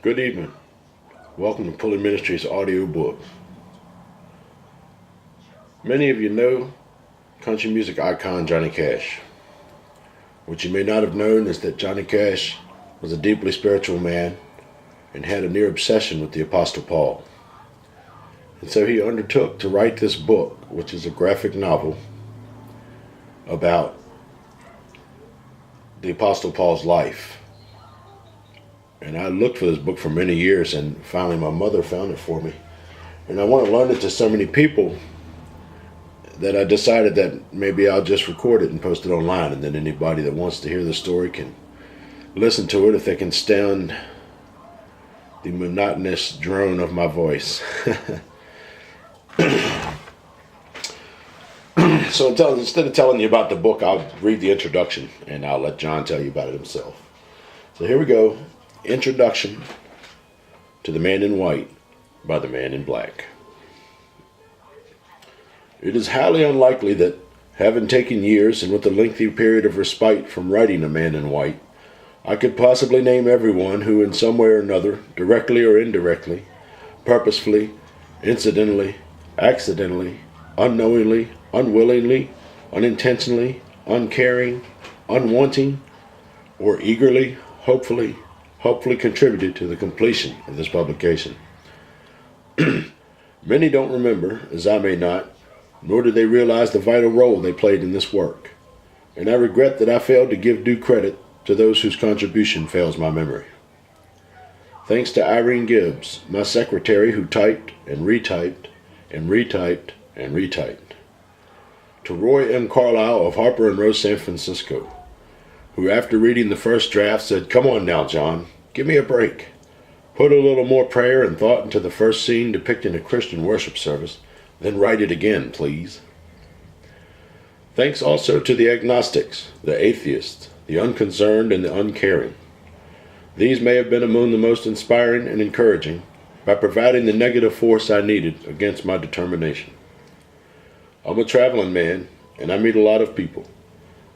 Good evening. Welcome to Pully Ministries audio book. Many of you know country music icon Johnny Cash. What you may not have known is that Johnny Cash was a deeply spiritual man and had a near obsession with the Apostle Paul. And so he undertook to write this book, which is a graphic novel about the Apostle Paul's life. And I looked for this book for many years, and finally my mother found it for me. And I want to learn it to so many people that I decided that maybe I'll just record it and post it online, and then anybody that wants to hear the story can listen to it if they can stand the monotonous drone of my voice. So instead of telling you about the book, I'll read the introduction and I'll let John tell you about it himself. So here we go. Introduction to The Man in White by the Man in Black. It is highly unlikely that, having taken years and with a lengthy period of respite from writing A Man in White, I could possibly name everyone who in some way or another, directly or indirectly, purposefully, incidentally, accidentally, unknowingly, unwillingly, unintentionally, uncaring, unwanting, or eagerly, hopefully contributed to the completion of this publication. Many don't remember, as I may not, nor do they realize the vital role they played in this work, and I regret that I failed to give due credit to those whose contribution fails my memory. Thanks to Irene Gibbs, my secretary, who typed and retyped and retyped and retyped. To Roy M. Carlisle of Harper and Row, San Francisco, who after reading the first draft said, "Come on now, John, give me a break. Put a little more prayer and thought into the first scene depicting a Christian worship service, then write it again, please." Thanks also to the agnostics, the atheists, the unconcerned, and the uncaring. These may have been among the most inspiring and encouraging by providing the negative force I needed against my determination. I'm a traveling man, and I meet a lot of people.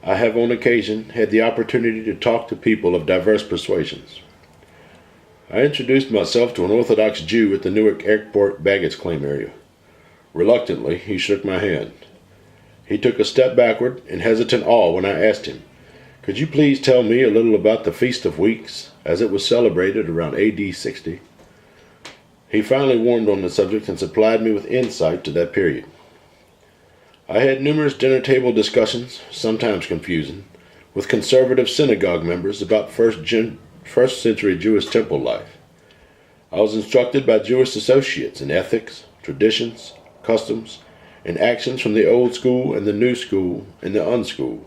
I have on occasion had the opportunity to talk to people of diverse persuasions. I introduced myself to an Orthodox Jew at the Newark Airport baggage claim area. Reluctantly, he shook my hand. He took a step backward in hesitant awe when I asked him, "Could you please tell me a little about the Feast of Weeks, as it was celebrated around AD 60? He finally warmed on the subject and supplied me with insight to that period. I had numerous dinner table discussions, sometimes confusing, with conservative synagogue members about first century Jewish temple life. I was instructed by Jewish associates in ethics, traditions, customs, and actions from the old school and the new school and the unschooled.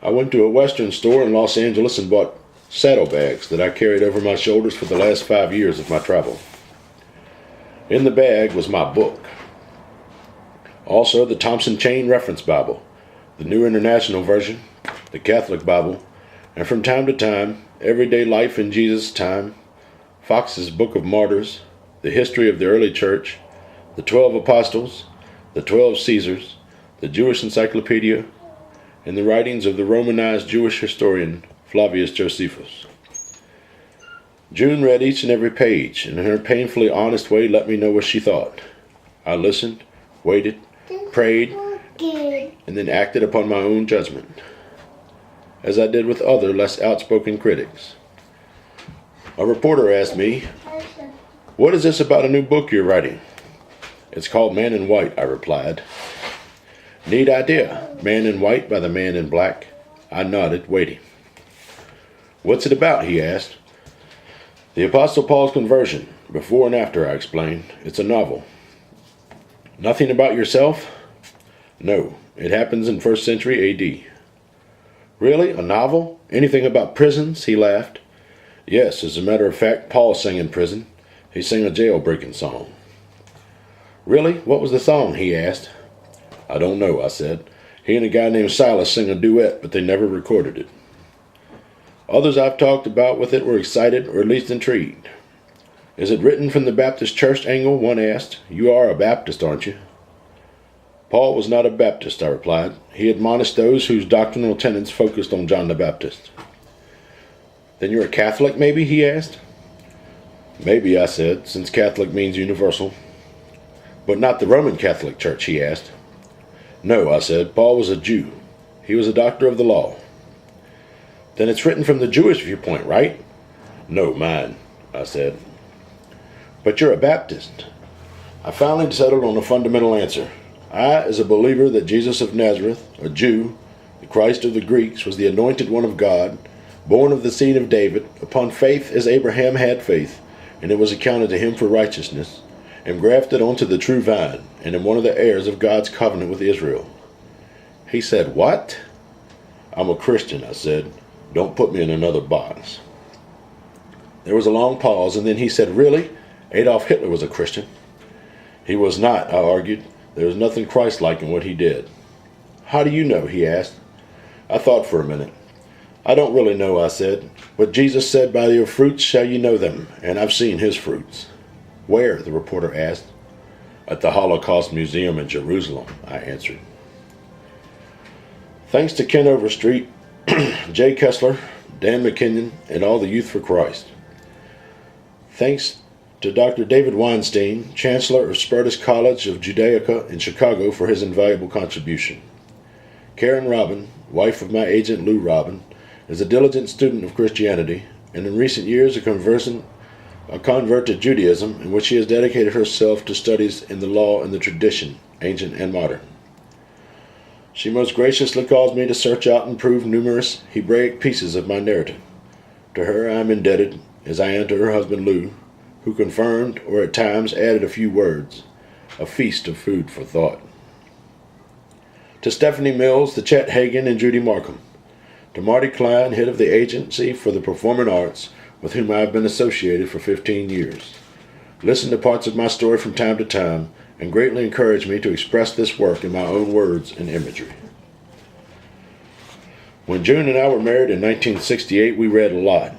I went to a Western store in Los Angeles and bought saddlebags that I carried over my shoulders for the last 5 years of my travel. In the bag was my book. Also, the Thompson Chain Reference Bible, the New International Version, the Catholic Bible, and from time to time, Everyday Life in Jesus' Time, Fox's Book of Martyrs, the History of the Early Church, the 12 Apostles, the 12 Caesars, the Jewish Encyclopedia, and the writings of the Romanized Jewish historian Flavius Josephus. June read each and every page, and in her painfully honest way let me know what she thought. I listened, waited, prayed, and then acted upon my own judgment, as I did with other less outspoken critics. A reporter asked me, "What is this about a new book you're writing?" "It's called Man in White," I replied. "Neat idea, Man in White by the Man in Black." I nodded, waiting. "What's it about?" he asked. "The Apostle Paul's conversion, before and after," I explained. "It's a novel." "Nothing about yourself?" "No, it happens in 1st century AD. "Really? A novel? Anything about prisons?" He laughed. "Yes, as a matter of fact, Paul sang in prison. He sang a jailbreaking song." "Really? What was the song?" he asked. "I don't know," I said. "He and a guy named Silas sang a duet, but they never recorded it." Others I've talked about with it were excited, or at least intrigued. "Is it written from the Baptist church angle?" one asked. "You are a Baptist, aren't you?" Paul was not a Baptist, I replied. He admonished those whose doctrinal tenets focused on John the Baptist. "Then you're a Catholic, maybe?" he asked. Maybe, I said, since Catholic means universal. But not the Roman Catholic Church, he asked. No, I said, Paul was a Jew. He was a doctor of the law. Then it's written from the Jewish viewpoint, right? No, mine, I said. But you're a Baptist. I finally settled on a fundamental answer. I, as a believer that Jesus of Nazareth, a Jew, the Christ of the Greeks, was the anointed one of God, born of the seed of David, upon faith as Abraham had faith, and it was accounted to him for righteousness, am grafted onto the true vine, and am one of the heirs of God's covenant with Israel. He said, What? I'm a Christian, I said. Don't put me in another box. There was a long pause, and then he said, Really? Adolf Hitler was a Christian. He was not, I argued. There was nothing Christ-like in what he did. How do you know? He asked. I thought for a minute. I don't really know, I said. But Jesus said, By your fruits shall you know them, and I've seen his fruits. Where? The reporter asked. At the Holocaust Museum in Jerusalem, I answered. Thanks to Ken Overstreet, Jay Kessler, Dan McKinnon, and all the Youth for Christ. Thanks to Dr. David Weinstein, Chancellor of Spartus College of Judaica in Chicago, for his invaluable contribution. Karen Robin, wife of my agent Lou Robin, is a diligent student of Christianity, and in recent years a convert to Judaism, in which she has dedicated herself to studies in the law and the tradition, ancient and modern. She most graciously caused me to search out and prove numerous Hebraic pieces of my narrative. To her I am indebted, as I am to her husband Lou, who confirmed or at times added a few words, a feast of food for thought. To Stephanie Mills, to Chet Hagan and Judy Markham. To Marty Klein, head of the Agency for the Performing Arts, with whom I have been associated for 15 years. Listen to parts of my story from time to time, and greatly encourage me to express this work in my own words and imagery. When June and I were married in 1968, we read a lot.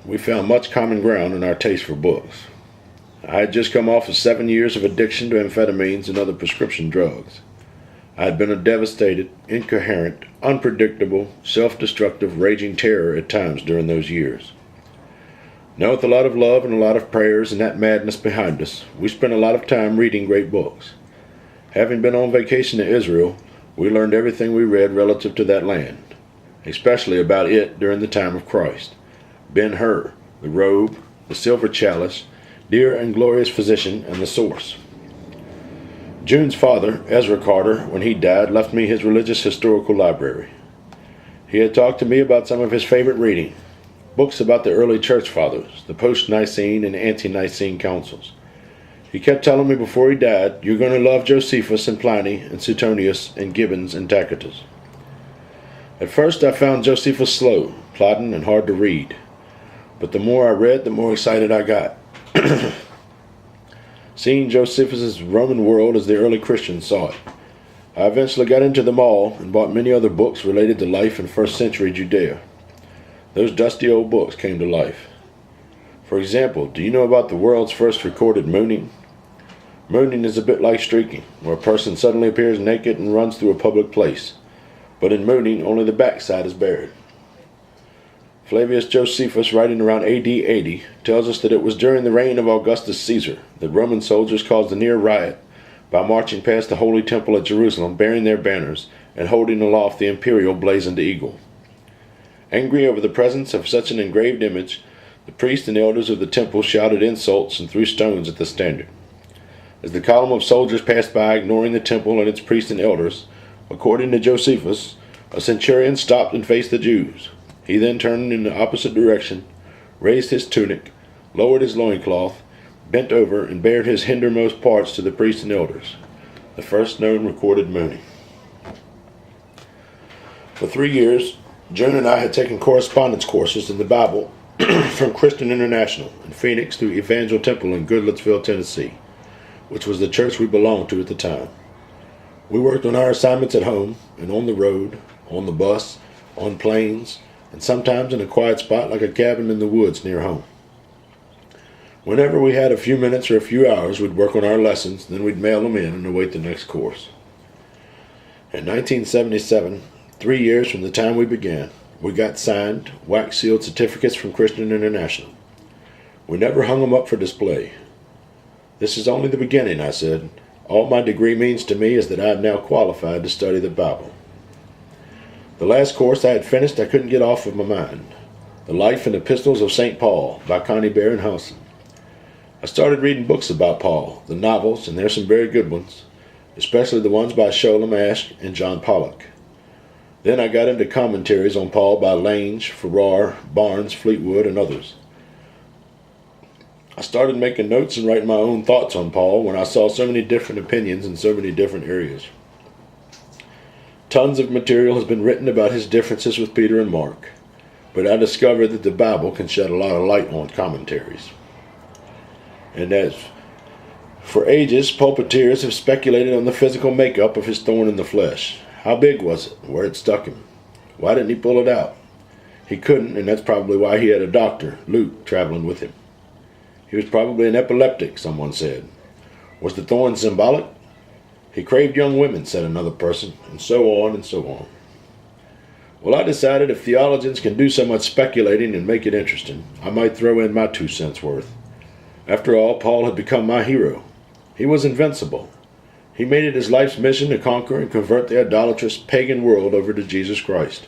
We found much common ground in our taste for books. I had just come off of 7 years of addiction to amphetamines and other prescription drugs. I had been a devastated, incoherent, unpredictable, self-destructive, raging terror at times during those years. Now, with a lot of love and a lot of prayers and that madness behind us, we spent a lot of time reading great books. Having been on vacation to Israel, we learned everything we read relative to that land, especially about it during the time of Christ. Ben-Hur, the robe, the silver chalice, dear and glorious physician, and the source. June's father, Ezra Carter, when he died, left me his religious historical library. He had talked to me about some of his favorite reading, books about the early church fathers, the post-Nicene and ante-Nicene councils. He kept telling me before he died, You're going to love Josephus and Pliny and Suetonius and Gibbons and Tacitus. At first I found Josephus slow, plodding, and hard to read. But the more I read, the more excited I got. Seeing Josephus' Roman world as the early Christians saw it. I eventually got into them all and bought many other books related to life in first century Judea. Those dusty old books came to life. For example, do you know about the world's first recorded mooning? Mooning is a bit like streaking, where a person suddenly appears naked and runs through a public place. But in mooning, only the backside is bared. Flavius Josephus, writing around AD 80, tells us that it was during the reign of Augustus Caesar that Roman soldiers caused a near riot by marching past the Holy Temple at Jerusalem, bearing their banners and holding aloft the imperial blazoned eagle. Angry over the presence of such an engraved image, the priests and elders of the temple shouted insults and threw stones at the standard. As the column of soldiers passed by, ignoring the temple and its priests and elders, according to Josephus, a centurion stopped and faced the Jews. He then turned in the opposite direction, raised his tunic, lowered his loincloth, bent over, and bared his hindermost parts to the priests and elders, the first known recorded mooning. For 3 years, Joan and I had taken correspondence courses in the Bible from Christian International in Phoenix to Evangel Temple in Goodlettsville, Tennessee, which was the church we belonged to at the time. We worked on our assignments at home and on the road, on the bus, on planes, and sometimes in a quiet spot like a cabin in the woods near home. Whenever we had a few minutes or a few hours, we'd work on our lessons, then we'd mail them in and await the next course. In 1977, 3 years from the time we began, we got signed, wax-sealed certificates from Christian International. We never hung them up for display. This is only the beginning, I said. All my degree means to me is that I am now qualified to study the Bible. The last course I had finished I couldn't get off of my mind. The Life and Epistles of St. Paul by Connie Barron Howson. I started reading books about Paul, the novels, and there's some very good ones, especially the ones by Sholem Asch and John Pollock. Then I got into commentaries on Paul by Lange, Farrar, Barnes, Fleetwood, and others. I started making notes and writing my own thoughts on Paul when I saw so many different opinions in so many different areas. Tons of material has been written about his differences with Peter and Mark, but I discovered that the Bible can shed a lot of light on commentaries. And as for ages, pulpiteers have speculated on the physical makeup of his thorn in the flesh. How big was it? Where it stuck him? Why didn't he pull it out? He couldn't, and that's probably why he had a doctor, Luke, traveling with him. He was probably an epileptic, someone said. Was the thorn symbolic? He craved young women, said another person, and so on and so on. Well, I decided if theologians can do so much speculating and make it interesting, I might throw in my 2 cents worth. After all, Paul had become my hero. He was invincible. He made it his life's mission to conquer and convert the idolatrous pagan world over to Jesus Christ.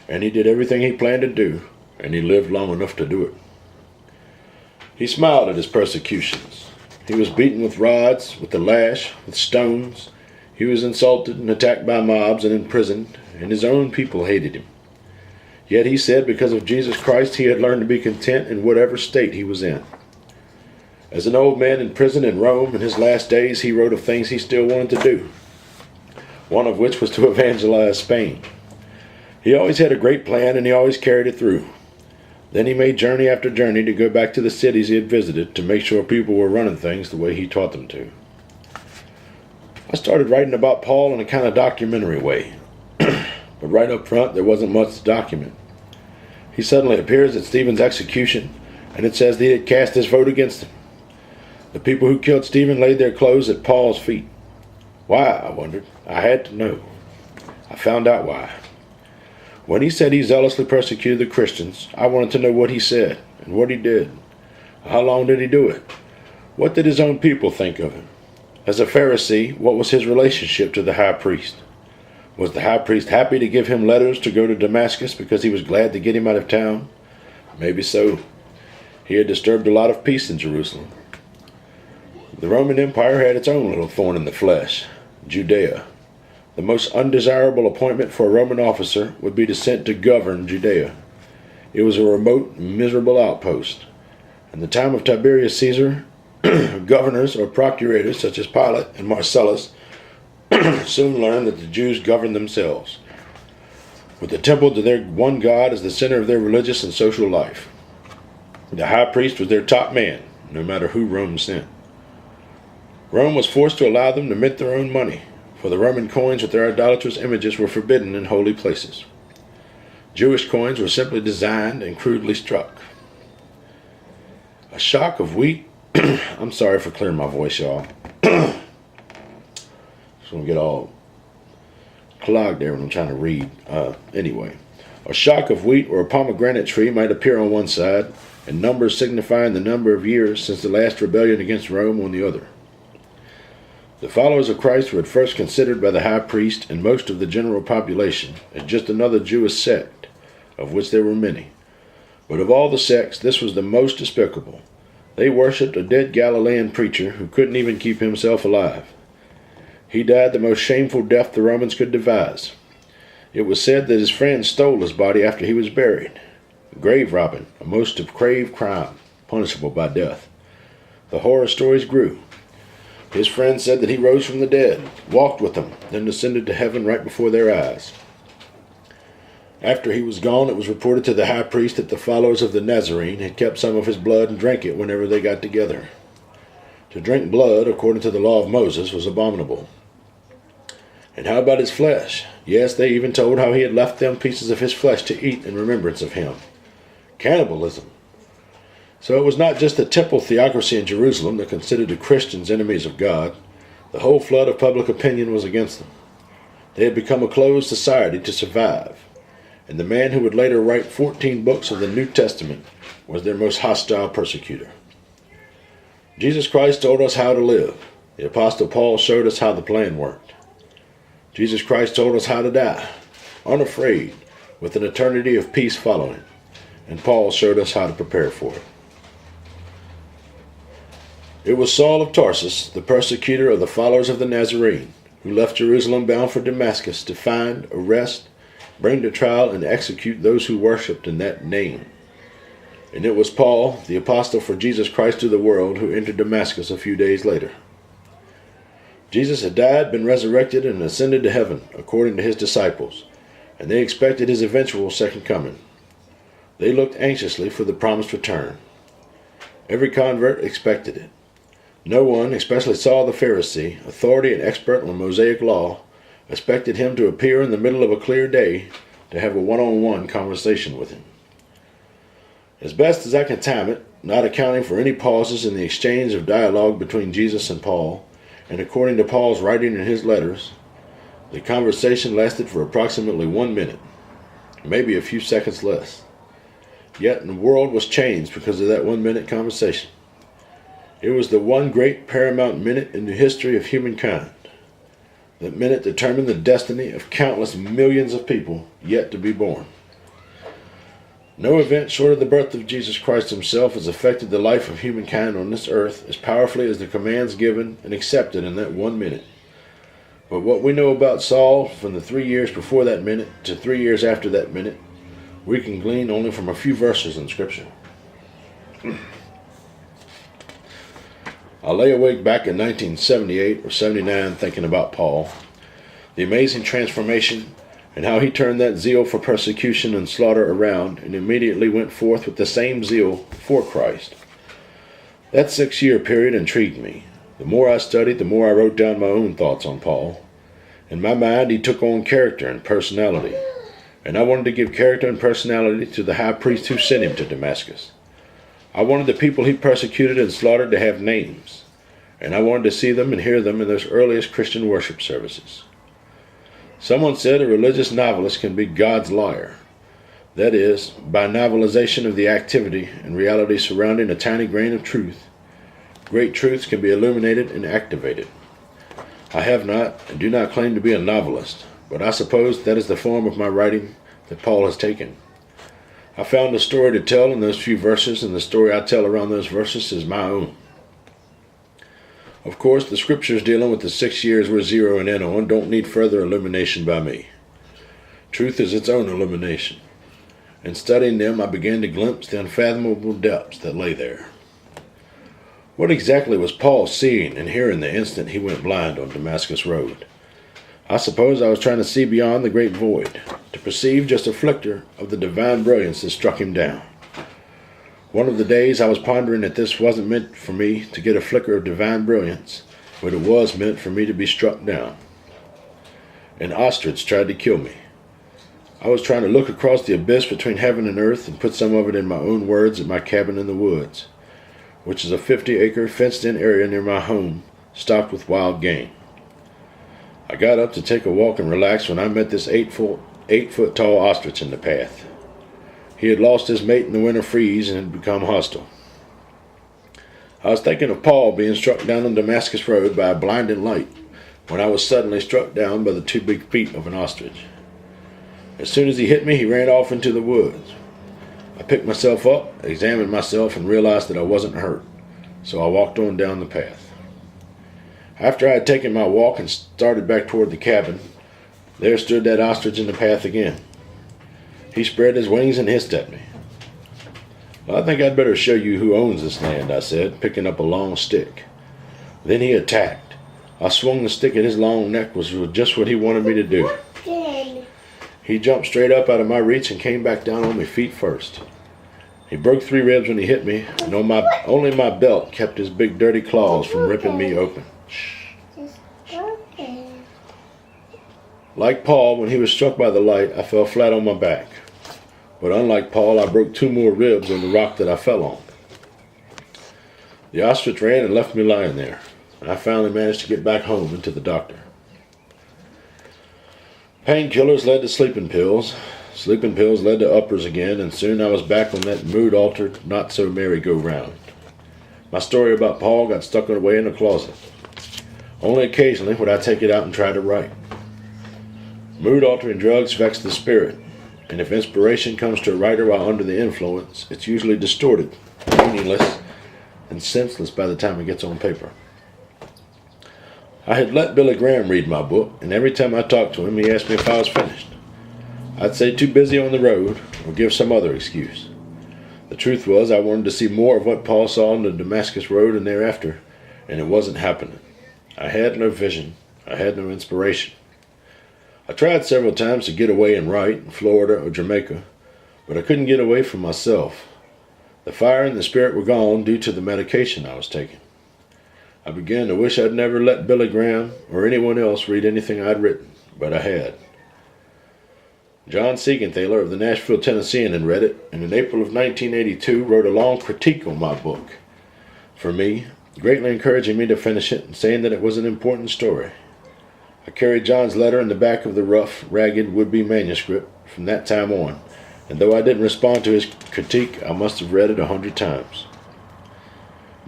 And he did everything he planned to do, and he lived long enough to do it. He smiled at his persecutions. He was beaten with rods, with the lash, with stones. He was insulted and attacked by mobs and imprisoned, and his own people hated him. Yet he said because of Jesus Christ he had learned to be content in whatever state he was in. As an old man in prison in Rome in his last days, he wrote of things he still wanted to do, one of which was to evangelize Spain. He always had a great plan, and he always carried it through. Then he made journey after journey to go back to the cities he had visited to make sure people were running things the way he taught them to. I started writing about Paul in a kind of documentary way, but right up front there wasn't much to document. He suddenly appears at Stephen's execution, and it says that he had cast his vote against him. The people who killed Stephen laid their clothes at Paul's feet. Why, I wondered. I had to know. I found out why. When he said he zealously persecuted the Christians, I wanted to know what he said and what he did. How long did he do it? What did his own people think of him? As a Pharisee, what was his relationship to the high priest? Was the high priest happy to give him letters to go to Damascus because he was glad to get him out of town? Maybe so. He had disturbed a lot of peace in Jerusalem. The Roman Empire had its own little thorn in the flesh, Judea. The most undesirable appointment for a Roman officer would be to sent to govern Judea. It was a remote, miserable outpost. In the time of Tiberius Caesar, governors or procurators such as Pilate and Marcellus soon learned that the Jews governed themselves, with the temple to their one God as the center of their religious and social life. The high priest was their top man, no matter who Rome sent. Rome was forced to allow them to mint their own money, for the Roman coins with their idolatrous images were forbidden in holy places. Jewish coins were simply designed and crudely struck. A shock of wheat. I'm sorry for clearing my voice, y'all. Just gonna get all clogged there when I'm trying to read. Anyway, a shock of wheat or a pomegranate tree might appear on one side, and numbers signifying the number of years since the last rebellion against Rome on the other. The followers of Christ were at first considered by the high priest and most of the general population as just another Jewish sect, of which there were many. But of all the sects, this was the most despicable. They worshipped a dead Galilean preacher who couldn't even keep himself alive. He died the most shameful death the Romans could devise. It was said that his friends stole his body after he was buried. Grave robbing, a most depraved crime, punishable by death. The horror stories grew. His friends said that he rose from the dead, walked with them, then descended to heaven right before their eyes. After he was gone, it was reported to the high priest that the followers of the Nazarene had kept some of his blood and drank it whenever they got together. To drink blood, according to the law of Moses, was abominable. And how about his flesh? Yes, they even told how he had left them pieces of his flesh to eat in remembrance of him. Cannibalism. So it was not just the temple theocracy in Jerusalem that considered the Christians enemies of God. The whole flood of public opinion was against them. They had become a closed society to survive, and the man who would later write 14 books of the New Testament was their most hostile persecutor. Jesus Christ told us how to live. The Apostle Paul showed us how the plan worked. Jesus Christ told us how to die, unafraid, with an eternity of peace following. And Paul showed us how to prepare for it. It was Saul of Tarsus, the persecutor of the followers of the Nazarene, who left Jerusalem bound for Damascus to find, arrest, bring to trial, and execute those who worshipped in that name. And it was Paul, the apostle for Jesus Christ to the world, who entered Damascus a few days later. Jesus had died, been resurrected, and ascended to heaven, according to his disciples, and they expected his eventual second coming. They looked anxiously for the promised return. Every convert expected it. No one, especially Saul the Pharisee, authority and expert on the Mosaic law, expected him to appear in the middle of a clear day to have a one-on-one conversation with him. As best as I can time it, not accounting for any pauses in the exchange of dialogue between Jesus and Paul, and according to Paul's writing in his letters, the conversation lasted for approximately 1 minute, maybe a few seconds less. Yet the world was changed because of that 1 minute conversation. It was the one great paramount minute in the history of humankind. That minute determined the destiny of countless millions of people yet to be born. No event short of the birth of Jesus Christ himself has affected the life of humankind on this earth as powerfully as the commands given and accepted in that 1 minute. But what we know about Saul from the 3 years before that minute to 3 years after that minute, we can glean only from a few verses in Scripture. I lay awake back in 1978 or 79 thinking about Paul, the amazing transformation, and how he turned that zeal for persecution and slaughter around and immediately went forth with the same zeal for Christ. That 6-year period intrigued me. The more I studied, the more I wrote down my own thoughts on Paul. In my mind, he took on character and personality, and I wanted to give character and personality to the high priest who sent him to Damascus. I wanted the people he persecuted and slaughtered to have names, and I wanted to see them and hear them in those earliest Christian worship services. Someone said a religious novelist can be God's liar. That is, by novelization of the activity and reality surrounding a tiny grain of truth, great truths can be illuminated and activated. I have not and do not claim to be a novelist, but I suppose that is the form of my writing that Paul has taken. I found a story to tell in those few verses, and the story I tell around those verses is my own. Of course, the scriptures dealing with the 6 years we're zeroing in on don't need further illumination by me. Truth is its own illumination. In studying them, I began to glimpse the unfathomable depths that lay there. What exactly was Paul seeing and hearing the instant he went blind on Damascus Road? I suppose I was trying to see beyond the great void, to perceive just a flicker of the divine brilliance that struck him down. One of the days I was pondering that this wasn't meant for me to get a flicker of divine brilliance, but it was meant for me to be struck down. An ostrich tried to kill me. I was trying to look across the abyss between heaven and earth and put some of it in my own words at my cabin in the woods, which is a 50-acre fenced-in area near my home, stocked with wild game. I got up to take a walk and relax when I met this 8-foot tall ostrich in the path. He had lost his mate in the winter freeze and had become hostile. I was thinking of Paul being struck down on Damascus Road by a blinding light when I was suddenly struck down by the 2 big feet of an ostrich. As soon as he hit me, he ran off into the woods. I picked myself up, examined myself, and realized that I wasn't hurt, so I walked on down the path. After I had taken my walk and started back toward the cabin, there stood that ostrich in the path again. He spread his wings and hissed at me. "Well, I think I'd better show you who owns this land," I said, picking up a long stick. Then he attacked. I swung the stick at his long neck, which was just what he wanted me to do. He jumped straight up out of my reach and came back down on me feet first. He broke 3 ribs when he hit me, and only my belt kept his big dirty claws from ripping me open. Like Paul, when he was struck by the light, I fell flat on my back. But unlike Paul, I broke 2 more ribs on the rock that I fell on. The ostrich ran and left me lying there. I finally managed to get back home and to the doctor. Painkillers led to sleeping pills. Sleeping pills led to uppers again, and soon I was back on that mood-altered, not-so-merry-go-round. My story about Paul got stuck away in a closet. Only occasionally would I take it out and try to write. Mood-altering drugs vex the spirit, and if inspiration comes to a writer while under the influence, it's usually distorted, meaningless, and senseless by the time it gets on paper. I had let Billy Graham read my book, and every time I talked to him, he asked me if I was finished. I'd say too busy on the road, or give some other excuse. The truth was, I wanted to see more of what Paul saw on the Damascus Road and thereafter, and it wasn't happening. I had no vision. I had no inspiration. I tried several times to get away and write in Florida or Jamaica, but I couldn't get away from myself. The fire and the spirit were gone due to the medication I was taking. I began to wish I'd never let Billy Graham or anyone else read anything I'd written, but I had. John Siegenthaler of the Nashville Tennessean had read it, and in April of 1982 wrote a long critique on my book for me, greatly encouraging me to finish it and saying that it was an important story. I carried John's letter in the back of the rough, ragged, would-be manuscript from that time on, and though I didn't respond to his critique, I must have read it 100 times.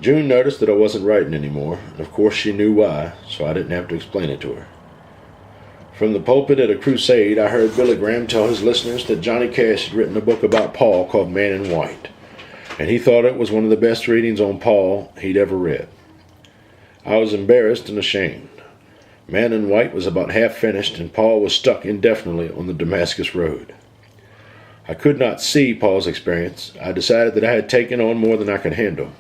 June noticed that I wasn't writing anymore, and of course she knew why, so I didn't have to explain it to her. From the pulpit at a crusade, I heard Billy Graham tell his listeners that Johnny Cash had written a book about Paul called Man in White, and he thought it was one of the best readings on Paul he'd ever read. I was embarrassed and ashamed. Man in White was about half finished, and Paul was stuck indefinitely on the Damascus Road. I could not see Paul's experience. I decided that I had taken on more than I could handle.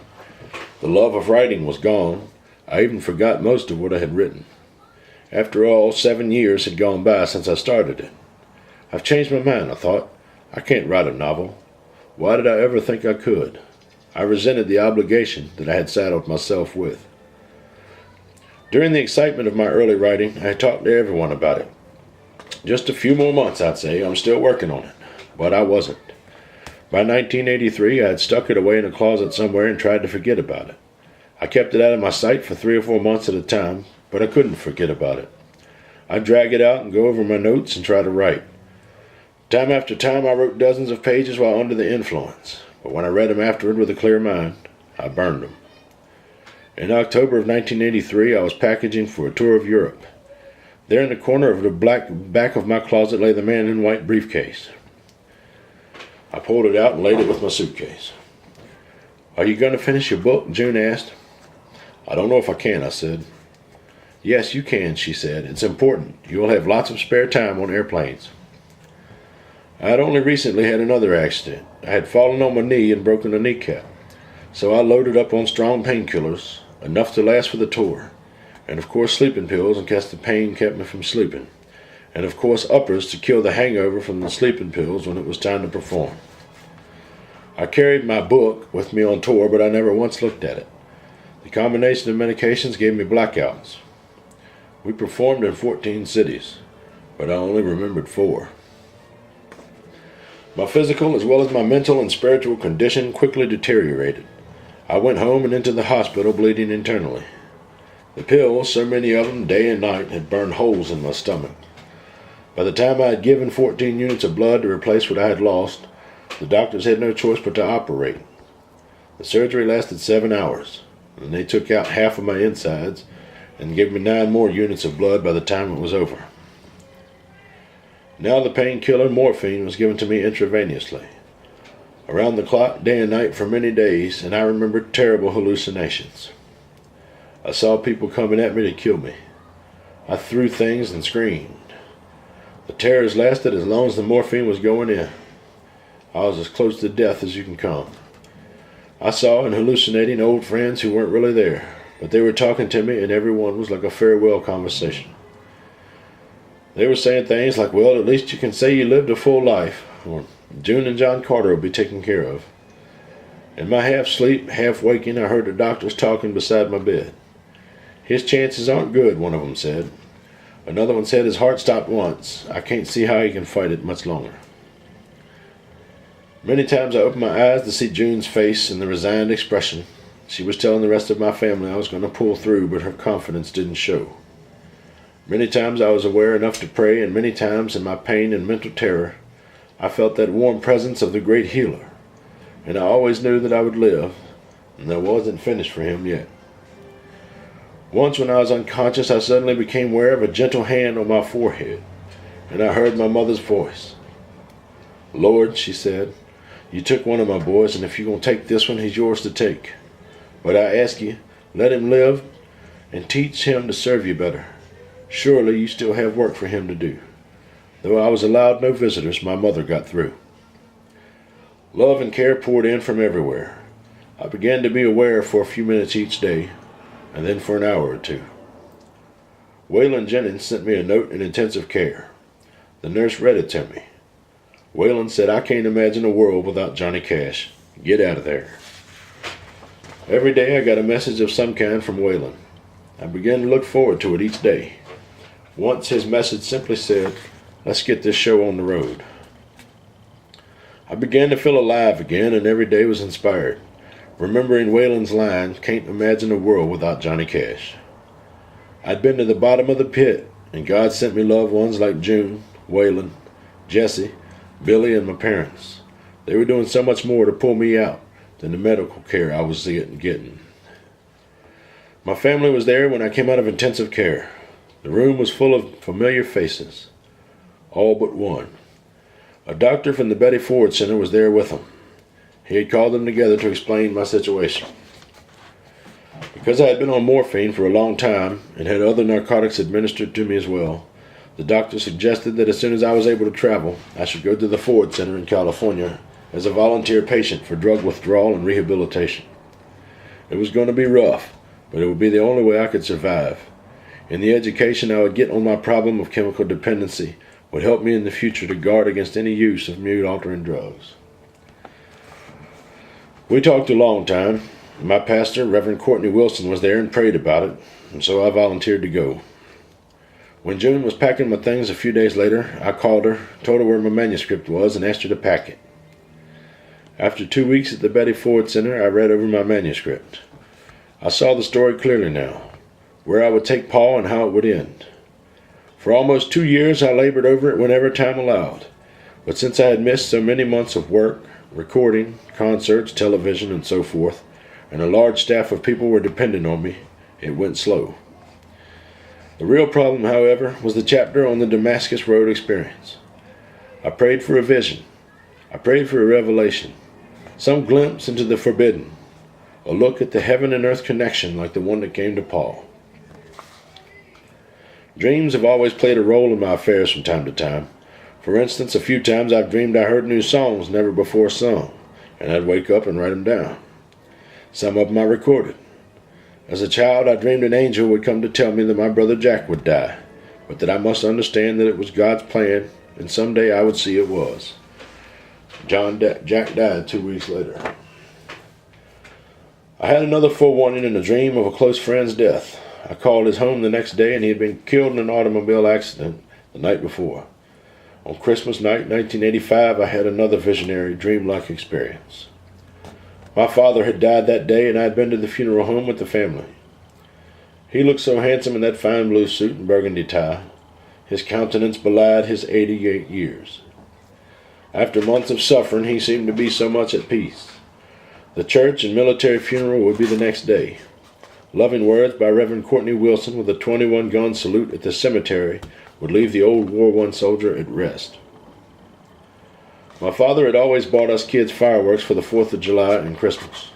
The love of writing was gone. I even forgot most of what I had written. After all, 7 years had gone by since I started it. I've changed my mind, I thought. I can't write a novel. Why did I ever think I could? I resented the obligation that I had saddled myself with. During the excitement of my early writing, I talked to everyone about it. Just a few more months, I'd say. I'm still working on it. But I wasn't. By 1983, I had stuck it away in a closet somewhere and tried to forget about it. I kept it out of my sight for 3 or 4 months at a time, but I couldn't forget about it. I'd drag it out and go over my notes and try to write. Time after time, I wrote dozens of pages while under the influence, but when I read them afterward with a clear mind, I burned them. In October of 1983, I was packaging for a tour of Europe. There in the corner of the back of my closet lay the Man in White briefcase. I pulled it out and laid it with my suitcase. "Are you going to finish your book?" June asked. "I don't know if I can," I said. "Yes, you can," she said. "It's important. You will have lots of spare time on airplanes." I had only recently had another accident. I had fallen on my knee and broken a kneecap. So I loaded up on strong painkillers, enough to last for the tour, and of course sleeping pills in case the pain kept me from sleeping, and of course uppers to kill the hangover from the sleeping pills when it was time to perform. I carried my book with me on tour, but I never once looked at it. The combination of medications gave me blackouts. We performed in 14 cities, but I only remembered 4. My physical as well as my mental and spiritual condition quickly deteriorated. I went home and into the hospital bleeding internally. The pills, so many of them day and night, had burned holes in my stomach. By the time I had given 14 units of blood to replace what I had lost, the doctors had no choice but to operate. The surgery lasted 7 hours, and they took out half of my insides and gave me 9 more units of blood by the time it was over. Now the painkiller morphine was given to me intravenously, around the clock, day and night for many days, and I remembered terrible hallucinations. I saw people coming at me to kill me. I threw things and screamed. The terrors lasted as long as the morphine was going in. I was as close to death as you can come. I saw in hallucinating old friends who weren't really there, but they were talking to me, and every one was like a farewell conversation. They were saying things like, "Well, at least you can say you lived a full life," or "June and John Carter will be taken care of." In my half-sleep, half-waking, I heard the doctors talking beside my bed. "His chances aren't good," one of them said. Another one said, "His heart stopped once. I can't see how he can fight it much longer." Many times I opened my eyes to see June's face and the resigned expression. She was telling the rest of my family I was going to pull through, but her confidence didn't show. Many times I was aware enough to pray, and many times in my pain and mental terror, I felt that warm presence of the great healer, and I always knew that I would live, and I wasn't finished for him yet. Once when I was unconscious, I suddenly became aware of a gentle hand on my forehead, and I heard my mother's voice. "Lord," she said, "you took one of my boys, and if you're going to take this one, he's yours to take. But I ask you, let him live and teach him to serve you better. Surely you still have work for him to do." Though I was allowed no visitors, my mother got through. Love and care poured in from everywhere. I began to be aware for a few minutes each day, and then for an hour or two. Waylon Jennings sent me a note in intensive care. The nurse read it to me. Waylon said, "I can't imagine a world without Johnny Cash. Get out of there." Every day I got a message of some kind from Waylon. I began to look forward to it each day. Once his message simply said, "Let's get this show on the road." I began to feel alive again, and every day was inspired. Remembering Waylon's line, "Can't imagine a world without Johnny Cash." I'd been to the bottom of the pit, and God sent me loved ones like June, Waylon, Jesse, Billy, and my parents. They were doing so much more to pull me out than the medical care I was getting. My family was there when I came out of intensive care. The room was full of familiar faces, all but one. A doctor from the Betty Ford Center was there with them. He had called them together to explain my situation. Because I had been on morphine for a long time and had other narcotics administered to me as well, the doctor suggested that as soon as I was able to travel, I should go to the Ford Center in California as a volunteer patient for drug withdrawal and rehabilitation. It was going to be rough, but it would be the only way I could survive. And the education I would get on my problem of chemical dependency would help me in the future to guard against any use of mood-altering drugs. We talked a long time. My pastor, Reverend Courtney Wilson, was there and prayed about it, and so I volunteered to go. When June was packing my things a few days later, I called her, told her where my manuscript was, and asked her to pack it. After 2 weeks at the Betty Ford Center, I read over my manuscript. I saw the story clearly now, where I would take Paul and how it would end. For almost 2 years I labored over it whenever time allowed, but since I had missed so many months of work, recording, concerts, television, and so forth, and a large staff of people were dependent on me, it went slow. The real problem, however, was the chapter on the Damascus Road experience. I prayed for a vision. I prayed for a revelation, some glimpse into the forbidden, a look at the heaven and earth connection like the one that came to Paul. Dreams have always played a role in my affairs from time to time. For instance, a few times I've dreamed I heard new songs never before sung, and I'd wake up and write them down. Some of them I recorded. As a child, I dreamed an angel would come to tell me that my brother Jack would die, but that I must understand that it was God's plan, and someday I would see it was. Jack died 2 weeks later. I had another forewarning in a dream of a close friend's death. I called his home the next day, and he had been killed in an automobile accident the night before. On Christmas night, 1985, I had another visionary, dreamlike experience. My father had died that day, and I had been to the funeral home with the family. He looked so handsome in that fine blue suit and burgundy tie. His countenance belied his 88 years. After months of suffering, he seemed to be so much at peace. The church and military funeral would be the next day. Loving words by Reverend Courtney Wilson with a 21-gun salute at the cemetery would leave the old War I soldier at rest. My father had always bought us kids fireworks for the 4th of July and Christmas.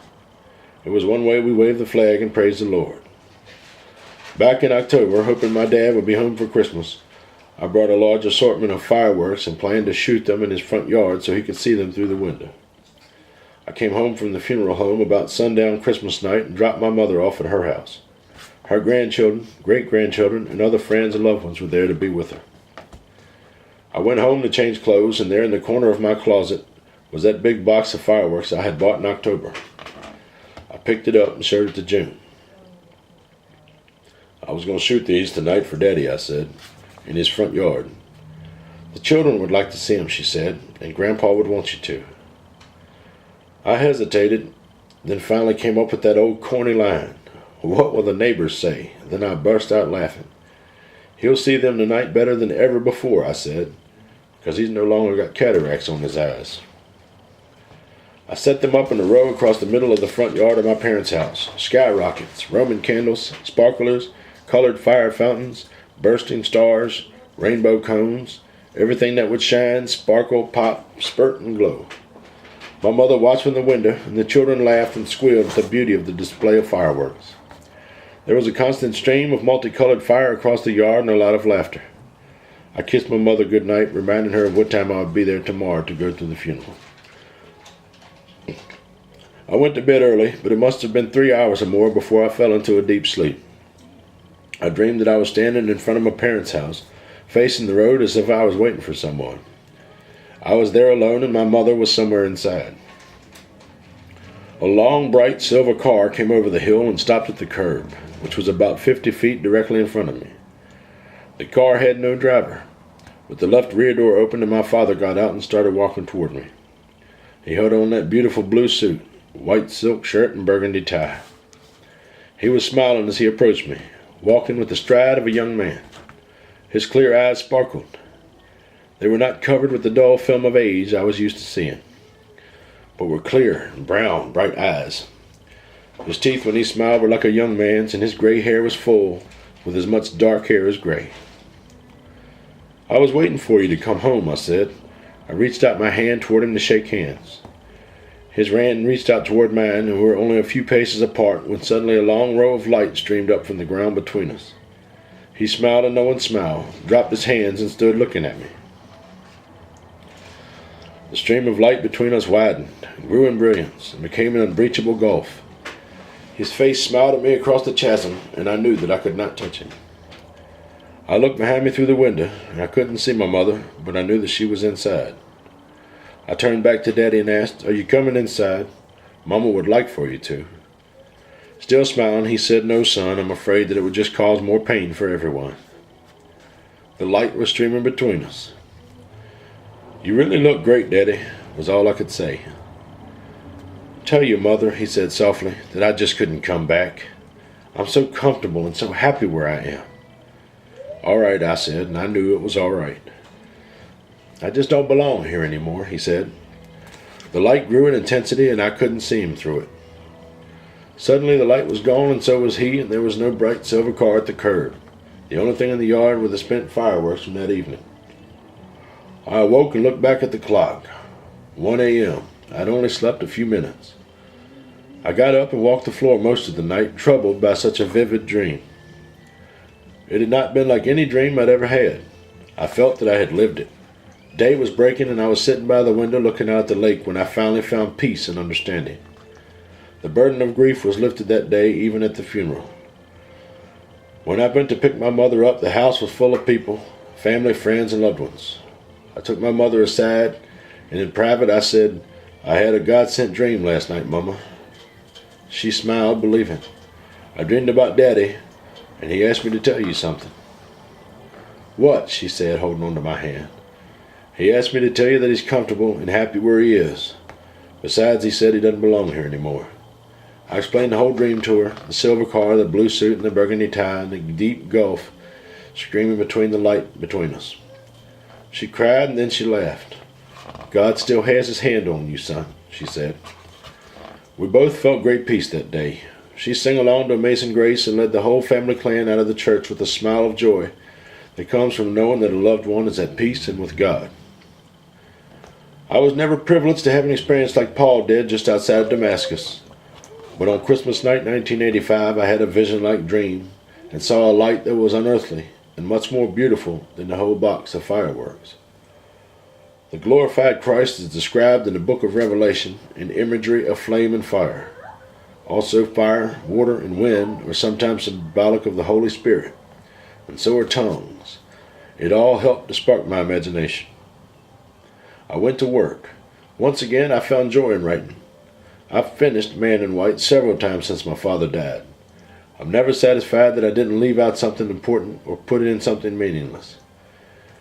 It was one way we waved the flag and praised the Lord. Back in October, hoping my dad would be home for Christmas, I brought a large assortment of fireworks and planned to shoot them in his front yard so he could see them through the window. I came home from the funeral home about sundown Christmas night and dropped my mother off at her house. Her grandchildren, great-grandchildren, and other friends and loved ones were there to be with her. I went home to change clothes, and there in the corner of my closet was that big box of fireworks I had bought in October. I picked it up and showed it to June. "I was going to shoot these tonight for Daddy," I said, "in his front yard. The children would like to see him," she said, "and Grandpa would want you to." I hesitated, then finally came up with that old corny line, "What will the neighbors say?" Then I burst out laughing. "He'll see them tonight better than ever before," I said, "because he's no longer got cataracts on his eyes." I set them up in a row across the middle of the front yard of my parents' house. Skyrockets, Roman candles, sparklers, colored fire fountains, bursting stars, rainbow cones, everything that would shine, sparkle, pop, spurt, and glow. My mother watched from the window, and the children laughed and squealed at the beauty of the display of fireworks. There was a constant stream of multicolored fire across the yard and a lot of laughter. I kissed my mother good night, reminding her of what time I would be there tomorrow to go to the funeral. I went to bed early, but it must have been 3 hours or more before I fell into a deep sleep. I dreamed that I was standing in front of my parents' house, facing the road as if I was waiting for someone. I was there alone and my mother was somewhere inside. A long, bright silver car came over the hill and stopped at the curb, which was about 50 feet directly in front of me. The car had no driver, but the left rear door opened and my father got out and started walking toward me. He held on that beautiful blue suit, white silk shirt and burgundy tie. He was smiling as he approached me, walking with the stride of a young man. His clear eyes sparkled. They were not covered with the dull film of age I was used to seeing, but were clear and brown, bright eyes. His teeth when he smiled were like a young man's, and his gray hair was full, with as much dark hair as gray. "I was waiting for you to come home," I said. I reached out my hand toward him to shake hands. His hand reached out toward mine, and we were only a few paces apart when suddenly a long row of light streamed up from the ground between us. He smiled and no one smiled, dropped his hands, and stood looking at me. The stream of light between us widened, grew in brilliance, and became an unbreachable gulf. His face smiled at me across the chasm, and I knew that I could not touch him. I looked behind me through the window, and I couldn't see my mother, but I knew that she was inside. I turned back to Daddy and asked, "Are you coming inside? Mama would like for you to." Still smiling, he said, "No, son, I'm afraid that it would just cause more pain for everyone." The light was streaming between us. "You really look great, Daddy," was all I could say. "Tell you, Mother," he said softly, "that I just couldn't come back. I'm so comfortable and so happy where I am." "All right," I said, and I knew it was all right. "I just don't belong here anymore," he said. The light grew in intensity, and I couldn't see him through it. Suddenly the light was gone, and so was he, and there was no bright silver car at the curb. The only thing in the yard were the spent fireworks from that evening. I awoke and looked back at the clock. 1 a.m. I'd only slept a few minutes. I got up and walked the floor most of the night, troubled by such a vivid dream. It had not been like any dream I'd ever had. I felt that I had lived it. Day was breaking, and I was sitting by the window looking out at the lake when I finally found peace and understanding. The burden of grief was lifted that day, even at the funeral. When I went to pick my mother up, the house was full of people, family, friends, and loved ones. I took my mother aside, and in private I said, "I had a God-sent dream last night, Mama." She smiled, believing. "I dreamed about Daddy, and he asked me to tell you something." "What?" she said, holding on to my hand. "He asked me to tell you that he's comfortable and happy where he is. Besides, he said he doesn't belong here anymore." I explained the whole dream to her, the silver car, the blue suit, and the burgundy tie, and the deep gulf streaming between the light between us. She cried, and then she laughed. "God still has his hand on you, son," she said. We both felt great peace that day. She sang along to Amazing Grace and led the whole family clan out of the church with a smile of joy that comes from knowing that a loved one is at peace and with God. I was never privileged to have an experience like Paul did just outside of Damascus. But on Christmas night 1985, I had a vision-like dream and saw a light that was unearthly and much more beautiful than the whole box of fireworks. The glorified Christ is described in the book of Revelation in imagery of flame and fire. Also fire, water, and wind are sometimes symbolic of the Holy Spirit, and so are tongues. It all helped to spark my imagination. I went to work. Once again, I found joy in writing. I've finished Man in White several times since my father died. I'm never satisfied that I didn't leave out something important or put in something meaningless.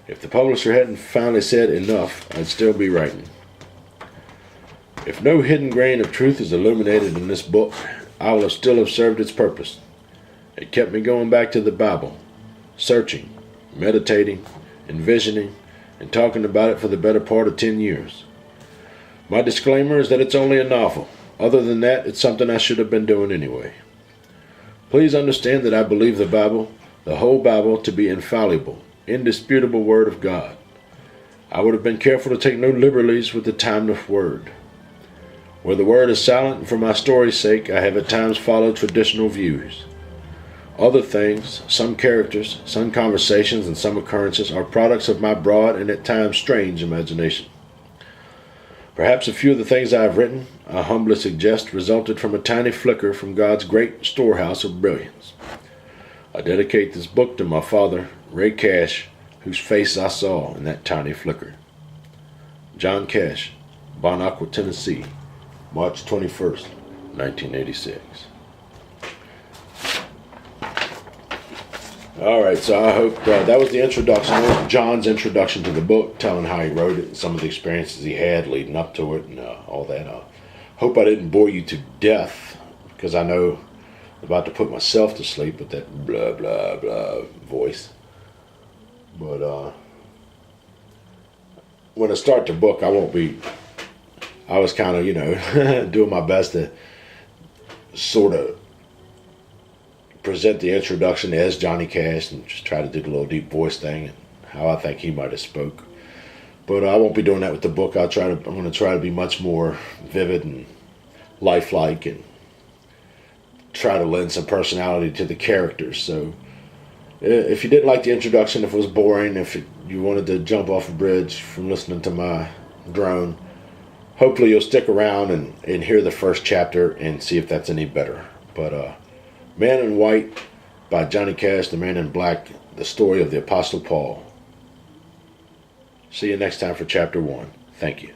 If the publisher hadn't finally said enough, I'd still be writing. If no hidden grain of truth is illuminated in this book, I will still have served its purpose. It kept me going back to the Bible, searching, meditating, envisioning, and talking about it for the better part of 10 years. My disclaimer is that it's only a novel. Other than that, it's something I should have been doing anyway. Please understand that I believe the Bible, the whole Bible, to be infallible, indisputable Word of God. I would have been careful to take no liberties with the timeless Word. Where the Word is silent, and for my story's sake, I have at times followed traditional views. Other things, some characters, some conversations, and some occurrences are products of my broad and at times strange imagination. Perhaps a few of the things I have written, I humbly suggest, resulted from a tiny flicker from God's great storehouse of brilliance. I dedicate this book to my father, Ray Cash, whose face I saw in that tiny flicker. John Cash, Bon Aqua, Tennessee, March 21st, 1986. Alright, so I hope that was the introduction. That was John's introduction to the book, telling how he wrote it and some of the experiences he had leading up to it and all that. Hope I didn't bore you to death, because I know I'm about to put myself to sleep with that blah, blah, blah voice. But when I start the book, I was kind of, doing my best to sort of present the introduction as Johnny Cash and just try to do the little deep voice thing and how I think he might have spoke. But I won't be doing that with the book. I'm going to try to be much more vivid and lifelike and try to lend some personality to the characters. So if you didn't like the introduction, if it was boring, if you wanted to jump off a bridge from listening to my drone, hopefully you'll stick around and hear the first chapter and see if that's any better. But Man in White by Johnny Cash, The Man in Black, the story of the Apostle Paul. See you next time for Chapter 1. Thank you.